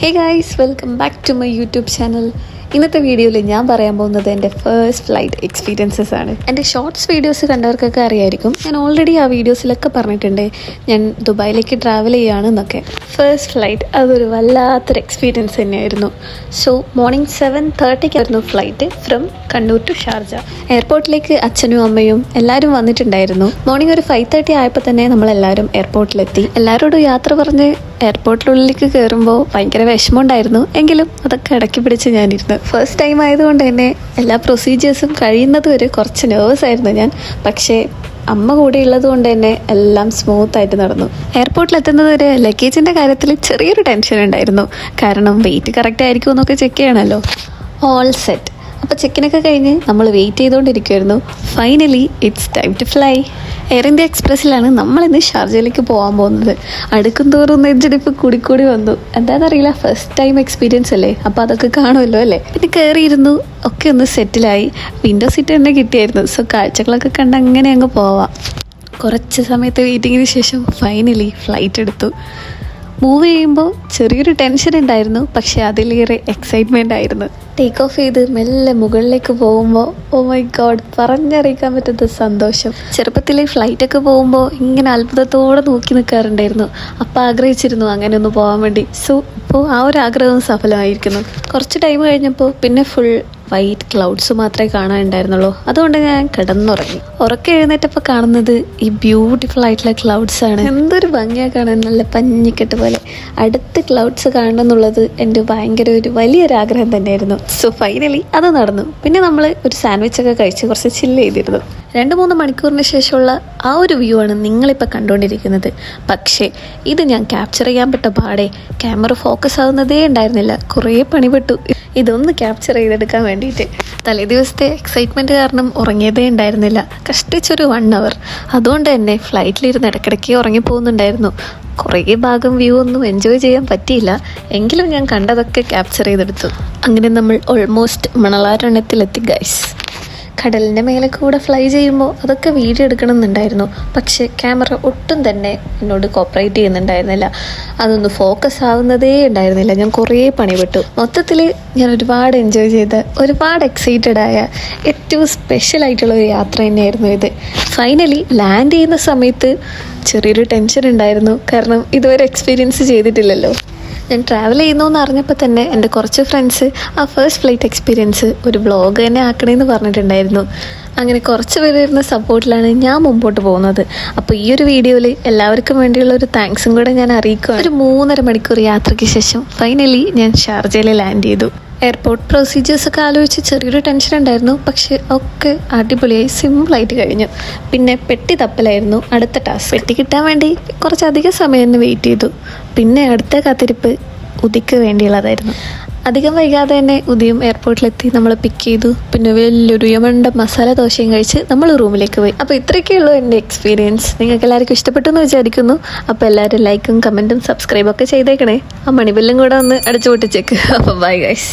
Hey guys, welcome back to my YouTube channel. ഇന്നത്തെ വീഡിയോയിൽ ഞാൻ പറയാൻ പോകുന്നത് എൻ്റെ ഫസ്റ്റ് ഫ്ലൈറ്റ് എക്സ്പീരിയൻസസ് ആണ്. എൻ്റെ ഷോർട്സ് വീഡിയോസ് കണ്ടവർക്കൊക്കെ അറിയായിരിക്കും. ഞാൻ ഓൾറെഡി ആ വീഡിയോസിലൊക്കെ പറഞ്ഞിട്ടുണ്ട് ഞാൻ ദുബായിലേക്ക് ട്രാവൽ ചെയ്യുകയാണെന്നൊക്കെ. ഫസ്റ്റ് ഫ്ലൈറ്റ് അതൊരു വല്ലാത്തൊരു എക്സ്പീരിയൻസ് തന്നെയായിരുന്നു. So morning 7:30 flight from Kannur to Sharjah. എയർപോർട്ടിലേക്ക് അച്ഛനും അമ്മയും എല്ലാവരും വന്നിട്ടുണ്ടായിരുന്നു. മോർണിംഗ് ഒരു 5:30 ആയപ്പോൾ തന്നെ നമ്മളെല്ലാവരും എയർപോർട്ടിലെത്തി. എല്ലാവരോടും യാത്ര പറഞ്ഞ് എയർപോർട്ടിനുള്ളിലേക്ക് കയറുമ്പോൾ ഭയങ്കര വിഷമമുണ്ടായിരുന്നു. എങ്കിലും അതൊക്കെ ഇടയ്ക്ക് പിടിച്ച് ഞാനിരുന്നു. ഫസ്റ്റ് ടൈം ആയതുകൊണ്ട് തന്നെ എല്ലാ പ്രൊസീജിയേഴ്സും കഴിയുന്നത് വരെ കുറച്ച് നെർവസ് ആയിരുന്നു ഞാൻ. പക്ഷേ അമ്മ കൂടെ ഉള്ളത് കൊണ്ട് തന്നെ എല്ലാം സ്മൂത്തായിട്ട് നടന്നു. എയർപോർട്ടിലെത്തുന്നത് വരെ ലഗേജിൻ്റെ കാര്യത്തിൽ ചെറിയൊരു ടെൻഷൻ ഉണ്ടായിരുന്നു. കാരണം വെയിറ്റ് കറക്റ്റ് ആയിരിക്കും എന്നൊക്കെ ചെക്ക് ചെയ്യണമല്ലോ. All set. അപ്പോൾ ചെക്കിനൊക്കെ കഴിഞ്ഞ് നമ്മൾ വെയിറ്റ് ചെയ്തുകൊണ്ടിരിക്കുമായിരുന്നു. Finally it's time to fly. Air India എക്സ്പ്രസ്സിലാണ് നമ്മളിന്ന് ഷാർജയിലേക്ക് പോകാൻ പോകുന്നത്. അടുക്കും തോറും നെഞ്ചിടിപ്പ് കൂടിക്കൂടി വന്നു. എന്താണെന്നറിയില്ല, ഫസ്റ്റ് ടൈം എക്സ്പീരിയൻസ് അല്ലേ, അപ്പോൾ അതൊക്കെ കാണുമല്ലോ അല്ലേ. പിന്നെ കയറിയിരുന്നു, ഒക്കെ ഒന്ന് സെറ്റിലായി. വിൻഡോ സീറ്റ് തന്നെ കിട്ടിയായിരുന്നു. സോ കാഴ്ചകളൊക്കെ കണ്ട് അങ്ങനെ അങ്ങ് പോവാം. കുറച്ച് സമയത്ത് വെയിറ്റിങ്ങിന് ശേഷം ഫൈനലി ഫ്ലൈറ്റ് എടുത്തു. മൂവ് ചെയ്യുമ്പോൾ ചെറിയൊരു ടെൻഷൻ ഉണ്ടായിരുന്നു, പക്ഷേ അതിലേറെ എക്സൈറ്റ്മെൻ്റ് ആയിരുന്നു. ടേക്ക് ഓഫ് ചെയ്ത് മെല്ലെ മുകളിലേക്ക് പോകുമ്പോൾ ഓ മൈ ഗോഡ്, പറഞ്ഞറിയിക്കാൻ പറ്റുന്ന സന്തോഷം. ചെറുപ്പത്തിലെ ഫ്ലൈറ്റൊക്കെ പോകുമ്പോൾ ഇങ്ങനെ അത്ഭുതത്തോടെ നോക്കി നിൽക്കാറുണ്ടായിരുന്നു. അപ്പം ആഗ്രഹിച്ചിരുന്നു അങ്ങനെ ഒന്ന് പോകാൻ വേണ്ടി. സോ ഇപ്പോൾ ആ ഒരു ആഗ്രഹം സഫലമായിരിക്കുന്നു. കുറച്ച് ടൈം കഴിഞ്ഞപ്പോൾ പിന്നെ ഫുൾ വൈറ്റ് ക്ലൗഡ്സ് മാത്രമേ കാണാനുണ്ടായിരുന്നുള്ളൂ. അതുകൊണ്ട് ഞാൻ കിടന്നുറങ്ങി. ഉറക്കം എഴുന്നേറ്റപ്പോൾ കാണുന്നത് ഈ ബ്യൂട്ടിഫുൾ ആയിട്ടുള്ള ക്ലൗഡ്സ് ആണ്. എന്തൊരു ഭംഗിയാണ് കാണാൻ, നല്ല പഞ്ഞിക്കെട്ട് പോലെ. അടുത്ത് ക്ലൗഡ്സ് കാണണം എന്നുള്ളത് എൻ്റെ ഭയങ്കര ഒരു വലിയൊരു ആഗ്രഹം തന്നെയായിരുന്നു. സോ ഫൈനലി അത് നടന്നു. പിന്നെ നമ്മൾ ഒരു സാൻഡ്വിച്ചൊക്കെ കഴിച്ച് കുറച്ച് ചില്ല് ചെയ്തിരുന്നു. 2-3 മണിക്കൂറിന് ശേഷമുള്ള ആ ഒരു വ്യൂ ആണ് നിങ്ങളിപ്പോൾ കണ്ടുകൊണ്ടിരിക്കുന്നത്. പക്ഷേ ഇത് ഞാൻ ക്യാപ്ചർ ചെയ്യാൻ പെട്ട പാടെ ക്യാമറ ഫോക്കസ് ആവുന്നതേ ഉണ്ടായിരുന്നില്ല. കുറേ പണിപ്പെട്ടു ഇതൊന്ന് ക്യാപ്ചർ ചെയ്തെടുക്കാൻ വേണ്ടിയിട്ട്. തലേ ദിവസത്തെ എക്സൈറ്റ്മെൻറ്റ് കാരണം ഉറങ്ങിയതേ ഉണ്ടായിരുന്നില്ല. കഷ്ടിച്ചൊരു 1 hour. അതുകൊണ്ട് തന്നെ ഫ്ലൈറ്റിലിരുന്ന് ഇടയ്ക്കിടയ്ക്ക് ഉറങ്ങിപ്പോകുന്നുണ്ടായിരുന്നു. കുറേ ഭാഗം വ്യൂ ഒന്നും എൻജോയ് ചെയ്യാൻ പറ്റിയില്ല. എങ്കിലും ഞാൻ കണ്ടതൊക്കെ ക്യാപ്ചർ ചെയ്തെടുത്തു. അങ്ങനെ നമ്മൾ ഓൾമോസ്റ്റ് മണലാരണ്യത്തിലെത്തി ഗൈസ്. കടലിൻ്റെ മേലെ കൂടെ ഫ്ലൈ ചെയ്യുമ്പോൾ അതൊക്കെ വീഡിയോ എടുക്കണമെന്നുണ്ടായിരുന്നു. പക്ഷേ ക്യാമറ ഒട്ടും തന്നെ എന്നോട് കോപ്പറേറ്റ് ചെയ്യുന്നുണ്ടായിരുന്നില്ല. അതൊന്ന് ഫോക്കസ് ആവുന്നതേ ഉണ്ടായിരുന്നില്ല. ഞാൻ കുറേ പണിപ്പെട്ടു. മൊത്തത്തിൽ ഞാൻ ഒരുപാട് എൻജോയ് ചെയ്ത, ഒരുപാട് എക്സൈറ്റഡ് ആയ, ഏറ്റവും സ്പെഷ്യലായിട്ടുള്ളൊരു യാത്ര തന്നെയായിരുന്നു ഇത്. ഫൈനലി ലാൻഡ് ചെയ്യുന്ന സമയത്ത് ചെറിയൊരു ടെൻഷൻ ഉണ്ടായിരുന്നു. കാരണം ഇതുവരെ എക്സ്പീരിയൻസ് ചെയ്തിട്ടില്ലല്ലോ. ഞാൻ ട്രാവൽ ചെയ്യുന്നു എന്ന് അറിഞ്ഞപ്പോൾ തന്നെ എൻ്റെ കുറച്ച് ഫ്രണ്ട്സ് ആ ഫസ്റ്റ് ഫ്ലൈറ്റ് എക്സ്പീരിയൻസ് ഒരു വ്ളോഗ് തന്നെ ആക്കണമെന്ന് പറഞ്ഞിട്ടുണ്ടായിരുന്നു. അങ്ങനെ കുറച്ച് പേര് വരുന്ന സപ്പോർട്ടിലാണ് ഞാൻ മുമ്പോട്ട് പോകുന്നത്. അപ്പോൾ ഈ ഒരു വീഡിയോയിൽ എല്ലാവർക്കും വേണ്ടിയുള്ള ഒരു താങ്ക്സും കൂടെ ഞാൻ അറിയിക്കുക. ഒരു 3.5 മണിക്കൂർ യാത്രയ്ക്ക് ശേഷം ഫൈനലി ഞാൻ ഷാർജയിൽ ലാൻഡ് ചെയ്തു. എയർപോർട്ട് പ്രൊസീജിയേഴ്സൊക്കെ ആലോചിച്ച് ചെറിയൊരു ടെൻഷൻ ഉണ്ടായിരുന്നു. പക്ഷേ ഒക്കെ അടിപൊളിയായി സിമ്പിളായിട്ട് കഴിഞ്ഞു. പിന്നെ പെട്ടി തപ്പലായിരുന്നു അടുത്ത ടാസ്ക്. പെട്ടി കിട്ടാൻ വേണ്ടി കുറച്ചധികം സമയം ഒന്ന് വെയിറ്റ് ചെയ്തു. പിന്നെ അടുത്ത കാത്തിരിപ്പ് ഉദിക്ക് വേണ്ടിയുള്ളതായിരുന്നു. അധികം വൈകാതെ തന്നെ ഉദയം എയർപോർട്ടിലെത്തി നമ്മളെ പിക്ക് ചെയ്തു. പിന്നെ വലിയൊരു യമണ്ട മസാല ദോശയും കഴിച്ച് നമ്മൾ റൂമിലേക്ക് പോയി. അപ്പോൾ ഇത്രയൊക്കെയുള്ളൂ എൻ്റെ എക്സ്പീരിയൻസ്. നിങ്ങൾക്ക് എല്ലാവർക്കും ഇഷ്ടപ്പെട്ടു എന്ന് വിചാരിക്കുന്നു. അപ്പോൾ എല്ലാവരും ലൈക്കും കമൻറ്റും സബ്സ്ക്രൈബൊക്കെ ചെയ്തേക്കണേ. ആ മണിബെല്ലും കൂടെ ഒന്ന് അടിച്ചു പൊട്ടിച്ചേക്ക്. അപ്പോൾ ബൈ ഗൈസ്.